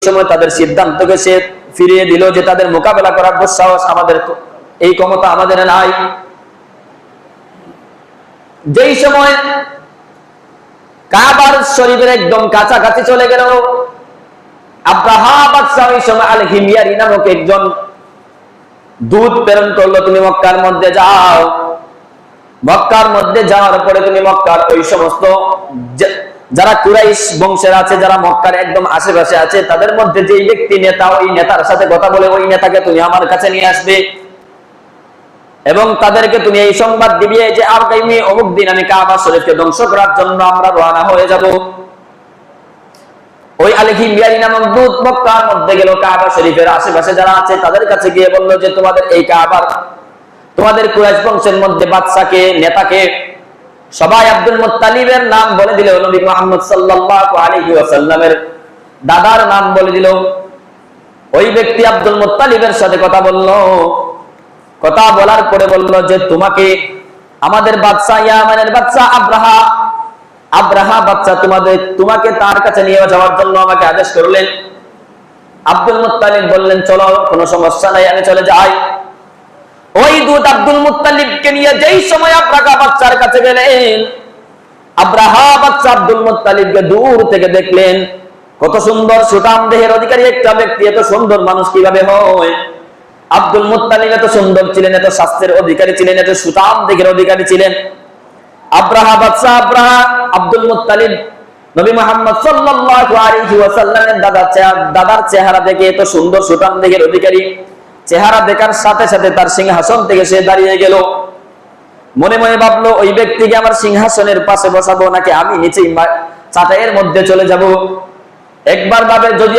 সময় তাদের সিদ্ধান্তকে সে ফিরিয়ে দিল যে তাদের মোকাবেলা করার সাহস আমাদের, এই ক্ষমতা আমাদের নাই। যেই সময় কাবার শরীফের একদম কাছাকাছি চলে গেল, আব্রাহা বাদশা ওই সময় আল হিমিয়ারি নামক একজন দূত প্রেরণ করলো, তুমি মক্কার মধ্যে যাও। মক্কার মধ্যে যাওয়ার পরে তুমি মক্কার ওই সমস্ত যারা কুরাইশ বংশের আছে, যারা মক্কার একদম আশেপাশে আছে, তাদের মধ্যে যেই ব্যক্তি নেতা, ওই নেতার সাথে কথা বলে ওই নেতাকে তুমি আমার কাছে নিয়ে আসবে এবং তাদেরকে তুমি এই সংবাদ দিবে যে আগামী অমুক দিন আমি কাবা শরীফকে ধ্বংস করার জন্য আমরা রওনা হয়ে যাব। ওই আল হিমিয়ারি নামক দূত মক্কার মধ্যে গেল, কাবা শরীফের আশেপাশে যারা আছে তাদের কাছে গিয়ে বলল যে তোমাদের এই কাবার, তোমাদের কুরাইশ বংশের মধ্যে বাদশাকে, নেতাকে, সবাই আব্দুল মুত্তালিবের নাম বলে দিল, নবী মুহাম্মদ সাল্লাল্লাহু আলাইহি ওয়াসাল্লামের দাদার নাম বলে দিল। ওই ব্যক্তি আব্দুল মুত্তালিবের সাথে কথা বলল, কথা বলার পরে বলল যে তোমাকে আমাদের বাদশা, ইয়ামানের বাদশা আব্রাহা বাদশা তোমাকে তার কাছে নিয়ে যাওয়ার জন্য আমাকে আদেশ করলেন। আব্দুল মুত্তালিব বললেন চলো, কোনো সমস্যা নাই, আমি চলে যাই। ওই দূত আব্দুল মুত্তালিবকে নিয়ে যেই সময় আব্রাহা বাদশার কাছে গেলেন, আব্রাহা বাদশা আব্দুল মুত্তালিবকে দূর থেকে দেখলেন। কত সুন্দর সুঠাম দেহের অধিকারী একটা ব্যক্তি, এত সুন্দর মানুষ কিভাবে হয়? আব্দুল মুত্তালিব এত সুন্দর ছিলেন, এত স্বাস্থ্যের অধিকারী ছিলেন, এত সুঠাম দেহের অধিকারী ছিলেন। আব্রাহা বাদশা আব্দুল মুত্তালিব নবী মুহাম্মদ সাল্লাল্লাহু আলাইহি ওয়াসাল্লামের দাদার চেহারা দেখে এত সুন্দর সুঠাম দেহের অধিকারী চেহারা দেখার সাথে সাথে তার সিংহাসন থেকে সে দাঁড়িয়ে গেল। মনে মনে ভাবলো, ওই ব্যক্তিকে আমার সিংহাসনের পাশে বসাবো নাকি আমি নিচেই চাটাইয়ের মধ্যে চলে যাব। একবার ভাবে যদি